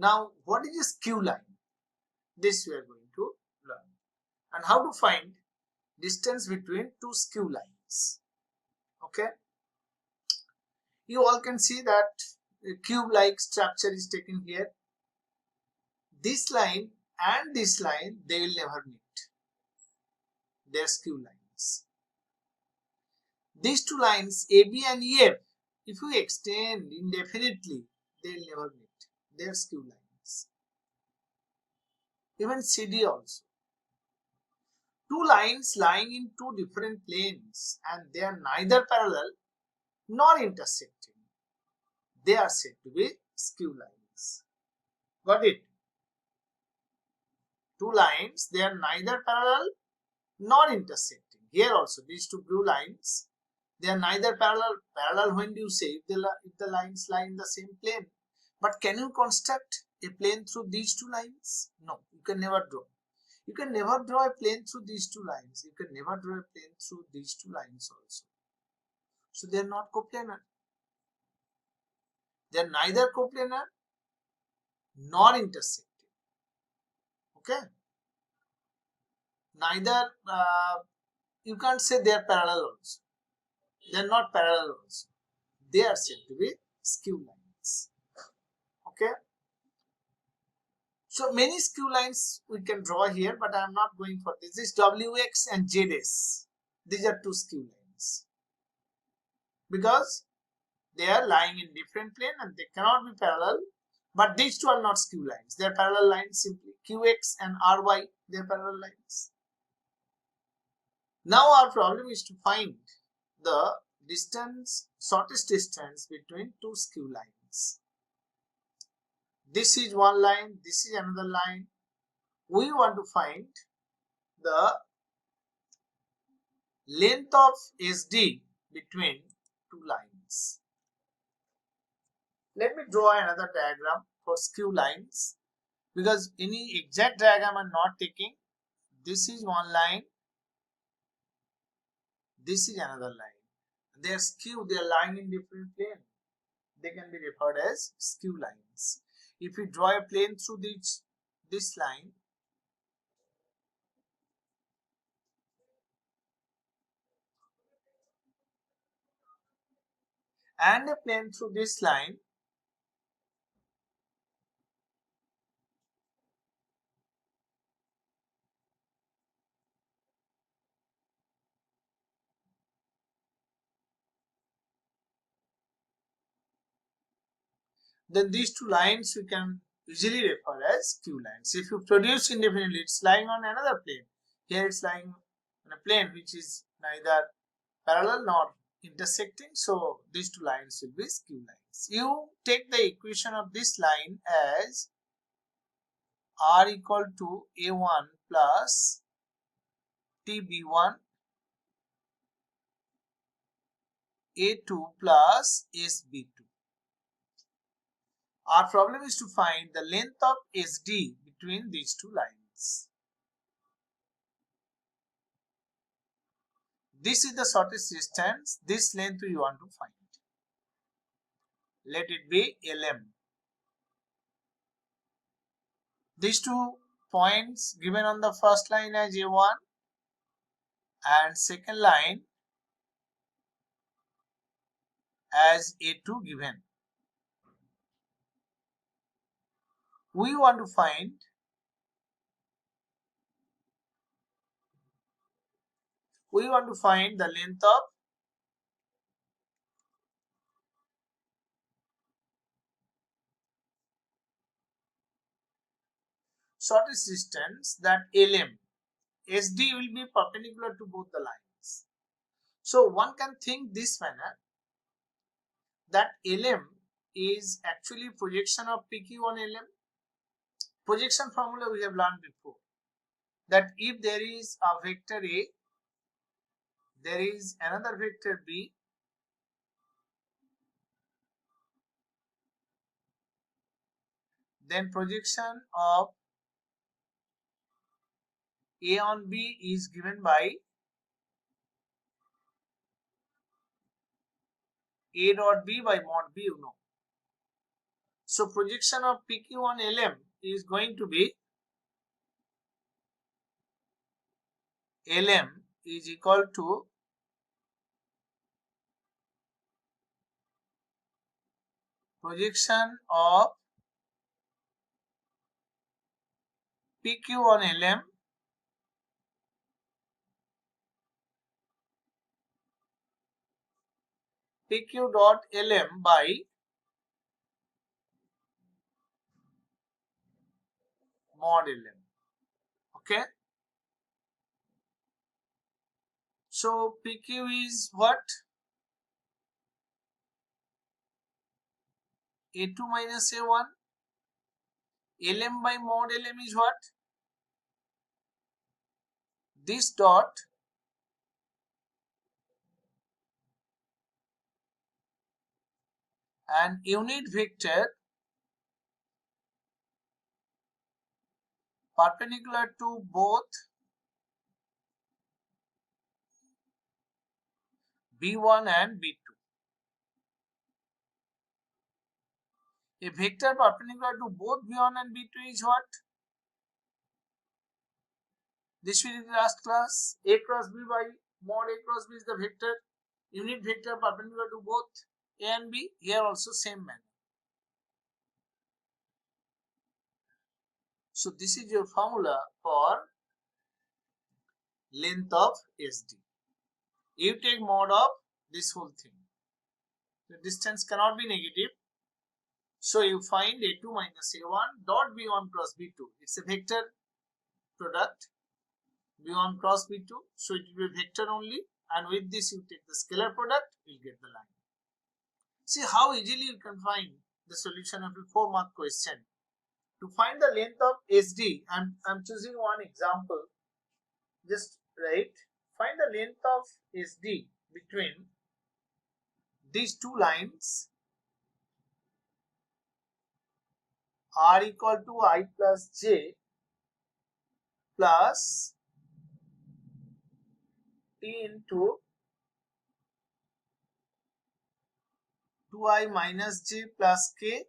Now, what is a skew line? This we are going to learn. And how to find distance between two skew lines. Okay. You all can see that a cube-like structure is taken here. This line and this line, they will never meet. They are skew lines. These two lines, AB and EF, if you extend indefinitely, they will never meet. They are skew lines. Even CD also. Two lines lying in two different planes and they are neither parallel nor intersecting. They are said to be skew lines. Got it? Two lines, they are neither parallel nor intersecting. Here also, these two blue lines, they are neither parallel. Parallel when do you say? If the lines lie in the same plane. But can you construct a plane through these two lines? No, you can never draw. You can never draw a plane through these two lines. You can never draw a plane through these two lines also. So they are not coplanar. They are neither coplanar nor intersecting. Okay? Neither, you can't say they are parallel also. They are not parallel also. They are said to be skew lines. Okay. So many skew lines we can draw here, but I am not going for this. This is WX and ZS. These are two skew lines because they are lying in different plane and they cannot be parallel. But these two are not skew lines. They are parallel lines simply. QX and RY, they are parallel lines. Now our problem is to find the distance, shortest distance between two skew lines. This is one line, this is another line. We want to find the length of SD between two lines. Let me draw another diagram for skew lines because any exact diagram I'm not taking. This is one line, this is another line. They are skew, they are lying in different plane. They can be referred as skew lines. If we draw a plane through this line, and a plane through this line, then these two lines we can easily refer as skew lines. If you produce indefinitely, it's lying on another plane. Here it's lying on a plane which is neither parallel nor intersecting, so these two lines will be skew lines. You take the equation of this line as r equal to a1 plus tb1 a2 plus sb2. Our problem is to find the length of SD between these two lines. This is the shortest distance. This length we want to find. Let it be LM. These two points given on the first line as A1 and second line as A2 given. We want to find the length of shortest distance, that LM. SD will be perpendicular to both the lines. So one can think this manner, that LM is actually projection of PQ on LM. Projection formula we have learned before, that if there is a vector A, there is another vector B, then projection of A on B is given by A dot B by mod B, you know. So projection of PQ on LM is going to be LM is equal to projection of PQ on LM PQ dot LM by mod LM. Okay. So PQ is what? A2 minus A1. LM by mod LM is what? This dot and unit vector perpendicular to both B1 and B2. A vector perpendicular to both B1 and B2 is what? This we did last class. A cross B by mod A cross B is the vector. Unit vector perpendicular to both A and B. Here also same manner. So this is your formula for length of SD. You take mod of this whole thing. The distance cannot be negative. So you find A2 minus A1 dot B1 cross B2. It's a vector product. B1 cross B2. So it will be vector only. And with this you take the scalar product, you'll get the line. See how easily you can find the solution of a 4-mark question. To find the length of SD, I'm choosing one example. Just write, find the length of SD between these two lines R equal to I plus J plus T into 2I minus J plus K,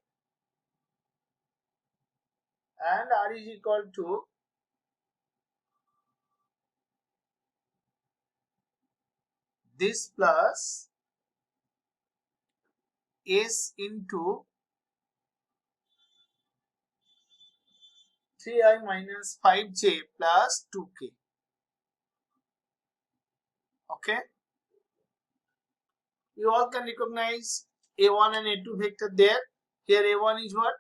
and R is equal to this plus S into 3I minus 5J plus 2K. Okay. You all can recognize A1 and A2 vector there. Here A1 is what?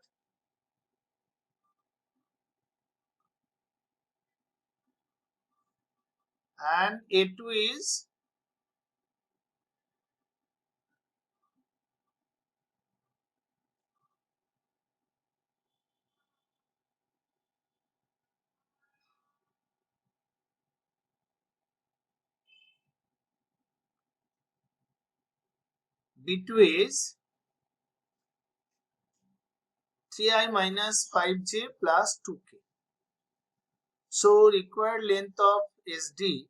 And A2 is B2 is 3I minus 5J plus 2K. So required length of SD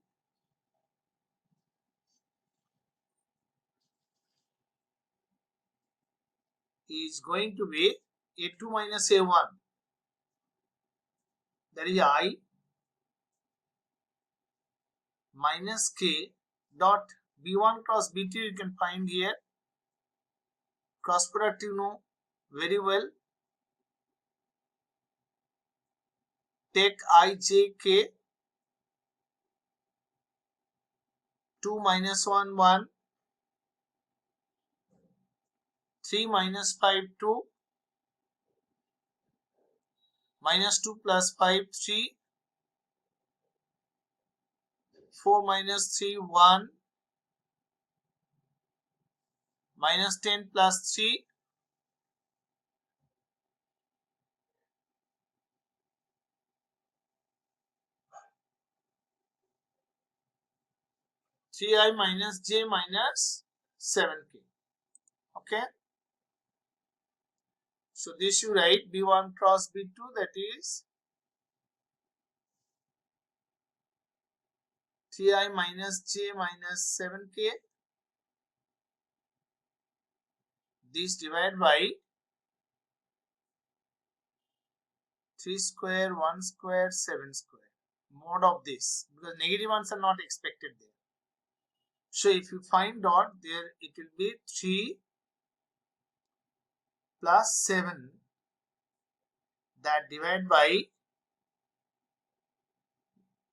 is going to be A2 minus A1, that is I minus K dot B1 cross B2 you can find here. Cross product you know very well. Take I, J, K, 2 minus 1, 1, 3 minus 5, 2, minus 2 plus 5, 3, 4 minus 3, 1, minus 10 plus 3, 3I minus J minus 7K. Okay. So this you write B1 cross B2, that is 3I minus J minus 7K. This divided by 3 square, 1 square, 7 square. Mod of this, because negative ones are not expected there. So if you find dot there, it will be 3 plus 7, that divide by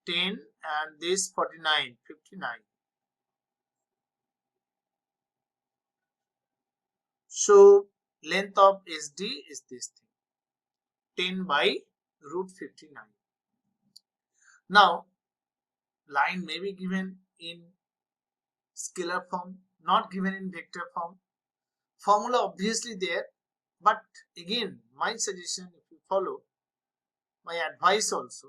10, and this 49, 59. So length of SD is this thing, 10 by root 59. Now line may be given in scalar form, not given in vector form. Formula obviously there, but again my suggestion, if you follow my advice also,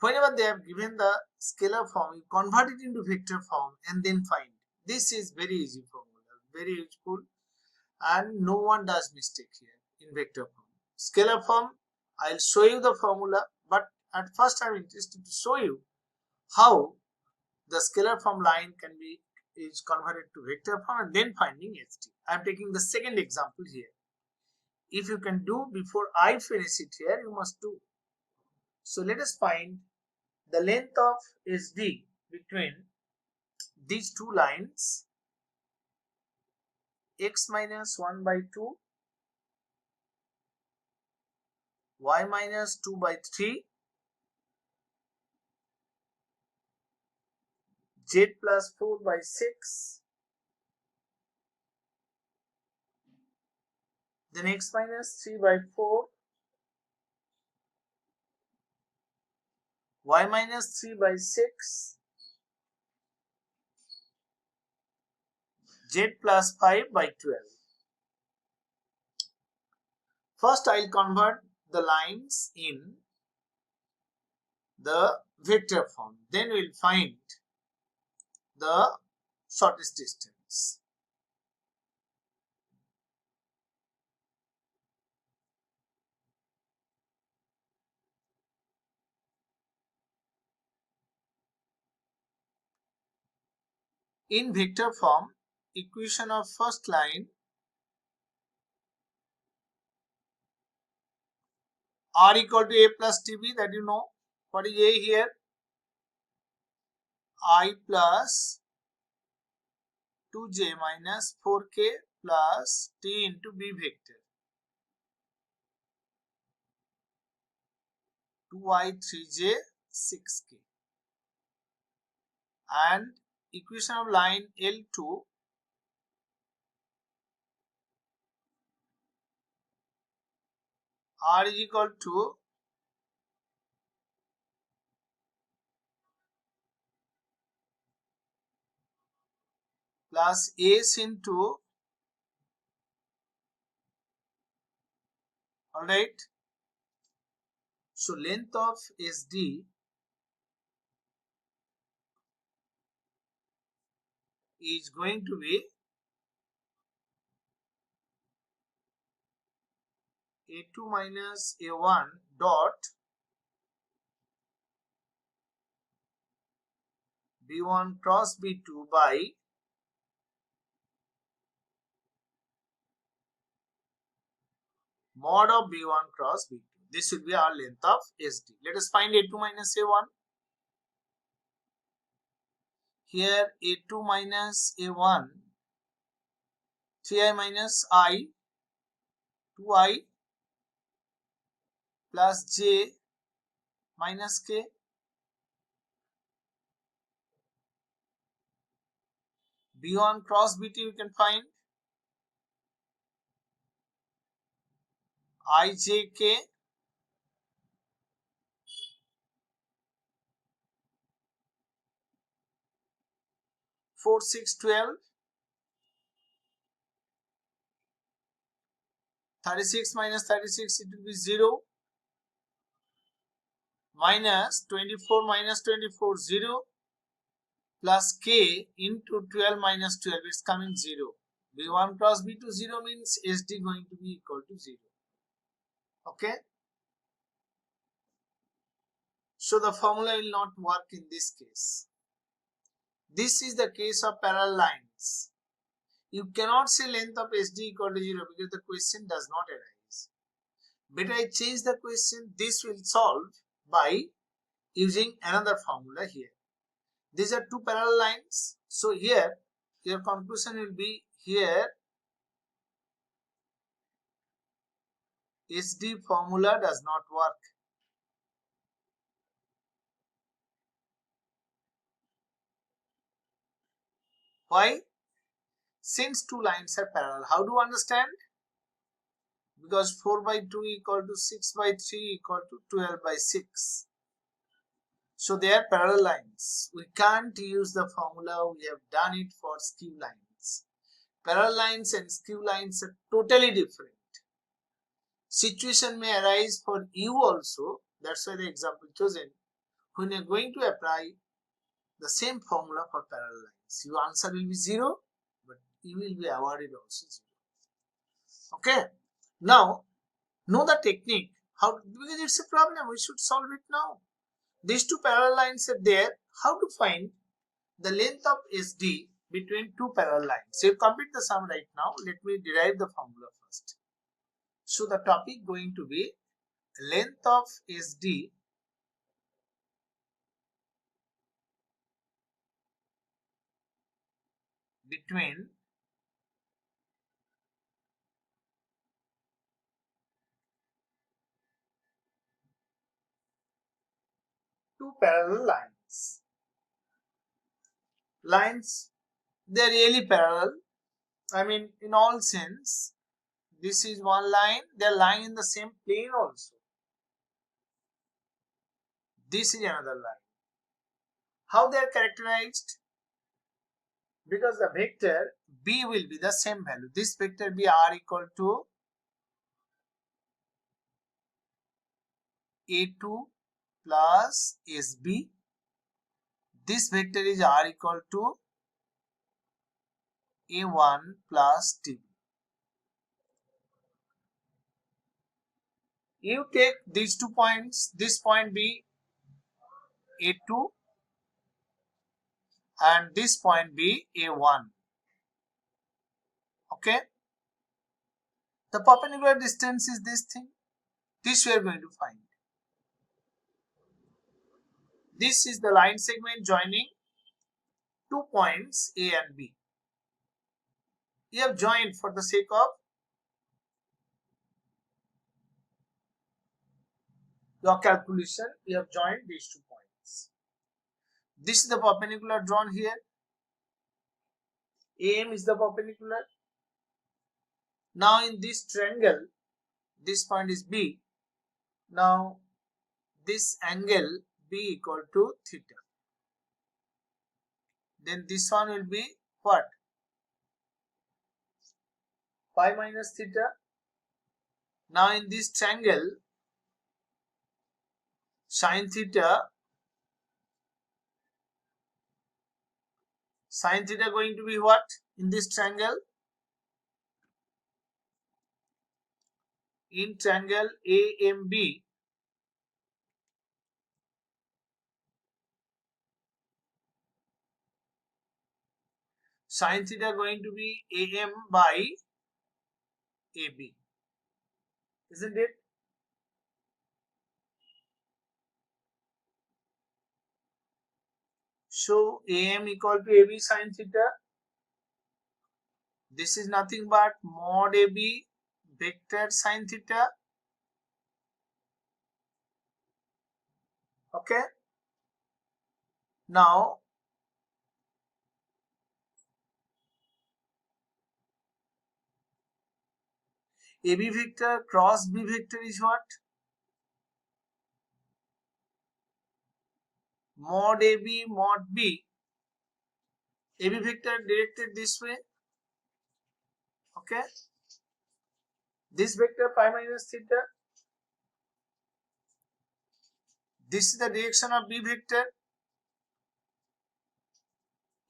whenever they have given the scalar form, you convert it into vector form and then find. This is very easy formula, very useful, and no one does mistake here in vector form. Scalar form, I'll show you the formula, but at first I'm interested to show you how the scalar form line can be is converted to vector form and then finding SD. I'm taking the second example here. If you can do before I finish it here, you must do. So let us find the length of SD between these two lines, x minus 1 by 2, y minus 2 by 3, z plus 4 by 6, then x minus 3 by 4, y minus 3 by 6, z plus 5 by 12. First I'll convert the lines in the vector form, then we'll find the shortest distance. In vector form, equation of first line r equal to a plus tb, that you know. What is a here? I plus 2j minus 4k plus t into b vector, 2i 3j 6k, and equation of line L2, r is equal to plus s into, alright. So length of SD is going to be a2 minus a1 dot b1 cross b2 by mod of b1 cross b2. This will be our length of SD. Let us find a2 minus a1. Here a2 minus a1, 3i minus I, 2i plus j minus k, b1 cross b2 you can find ijk, 4 6 12, 36 minus 36, it will be 0, minus 24 minus 24, 0, plus k into 12 minus 12, it's coming 0. b1 cross b2 0 means SD going to be equal to 0. Okay, so the formula will not work in this case. This is the case of parallel lines. You cannot say length of SD equal to 0 because the question does not arise. Better I change the question. This will solve by using another formula here. These are two parallel lines. So here your conclusion will be here SD formula does not work. Why? Since two lines are parallel. How do you understand? Because 4 by 2 equal to 6 by 3 equal to 12 by 6. So they are parallel lines. We can't use the formula. We have done it for skew lines. Parallel lines and skew lines are totally different. Situation may arise for you also. That's why the example chosen. When you are going to apply the same formula for parallel lines, your answer will be 0, but you will be awarded also 0. Okay. Now, know the technique. How? Because it's a problem. We should solve it now. These two parallel lines are there. How to find the length of SD between two parallel lines? So you complete the sum right now. Let me derive the formula first. So the topic going to be length of SD between two parallel lines. Lines, they're really parallel. I mean, in all sense, this is one line, they're lying in the same plane also. This is another line. How they are characterized? Because the vector B will be the same value. This vector B R equal to A2 plus SB. This vector is R equal to A1 plus TB. You take these 2 points, this point be A2 and this point be A1. Okay. The perpendicular distance is this thing. This we are going to find. This is the line segment joining 2 points A and B. You have joined for the sake of your calculation. You have joined these 2 points. This is the perpendicular drawn here. AM is the perpendicular. Now in this triangle, this point is B. Now this angle B equal to theta. Then this one will be what? Pi minus theta. Now in this triangle, sin theta going to be what in this triangle? In triangle AMB, sin theta going to be AM by AB, isn't it? So AM equal to AB sin theta. This is nothing but mod AB vector sin theta. Okay. Now AB vector cross B vector is what? Mod AB mod B. AB vector directed this way. Okay. This vector pi minus theta. This is the direction of B vector.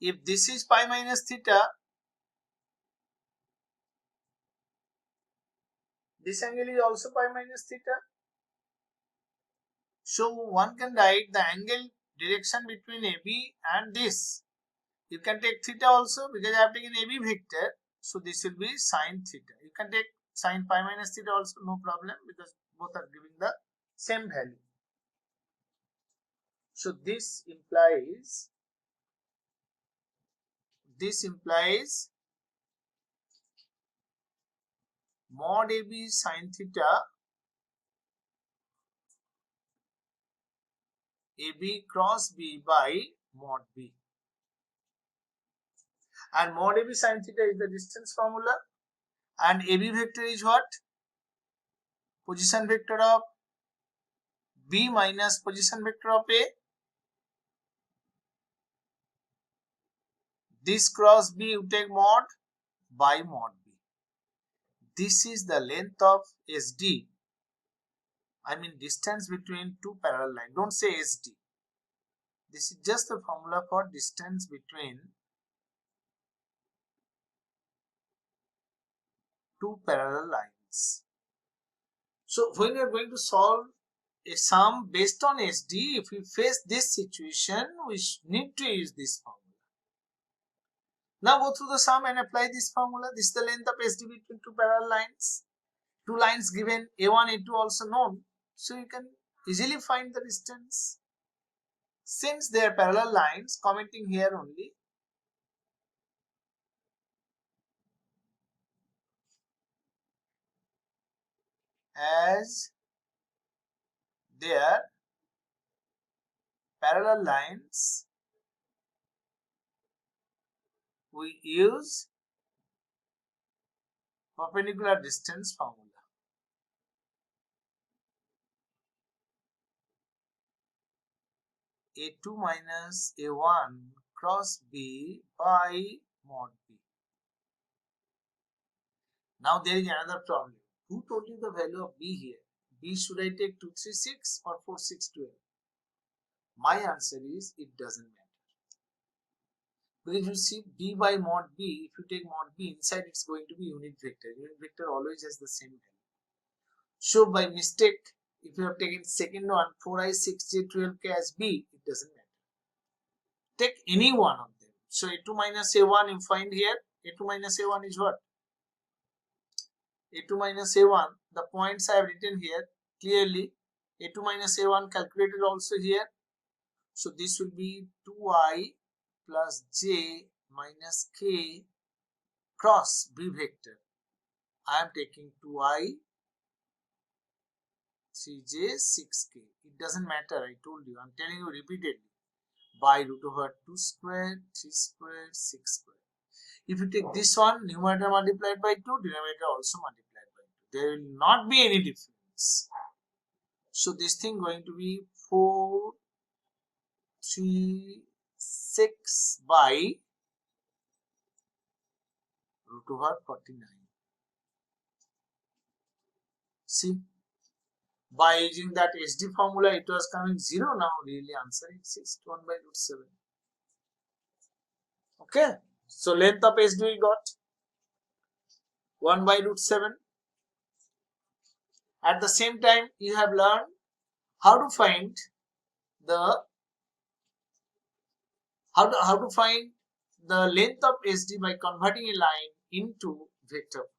If this is pi minus theta, this angle is also pi minus theta. So one can write the angle direction between AB and this. You can take theta also because I have taken AB vector. So this will be sin theta. You can take sin pi minus theta also, no problem, because Both are giving the same value. So this implies mod AB sin theta AB cross B by mod B. And mod AB sin theta is the distance formula, and AB vector is what? Position vector of B minus position vector of A. This cross B you take mod by mod B. This is the length of SD. I mean distance between two parallel lines. Don't say SD. This is just the formula for distance between two parallel lines. So when you are going to solve a sum based on SD, if we face this situation, we need to use this formula. Now go through the sum and apply this formula. This is the length of SD between two parallel lines. Two lines given, A1, A2 also known. So you can easily find the distance. Since they are parallel lines, commenting here only. As they are parallel lines, we use perpendicular distance formula. A2 minus A1 cross B by mod B. Now there is another problem. Who told you the value of B here? B should I take 236 or 4612? My answer is it doesn't matter. Because if you see B by mod B, if you take mod B, inside it's going to be unit vector. Unit vector always has the same value. So by mistake, if you have taken second one 4i6j12k as B, it doesn't matter. Take any one of them. So A2 minus A1 you find here. A2 minus A1 is what? A2 minus A1, the points I have written here clearly. A2 minus A1 calculated also here. So this will be 2i plus j minus k cross B vector. I am taking 2i, 3j, 6k. It doesn't matter, I told you. I am telling you repeatedly. By root over 2 square, 3 square, 6 square. If you take this one, numerator multiplied by 2, denominator also multiplied by 2. There will not be any difference. So this thing going to be 4, 3, 6 by root over 49. See, by using that SD formula, it was coming 0. Now really answer is 1 by root 7. Okay, so length of SD we got 1 by root 7. At the same time, you have learned how to find the length of SD by converting a line into vector form.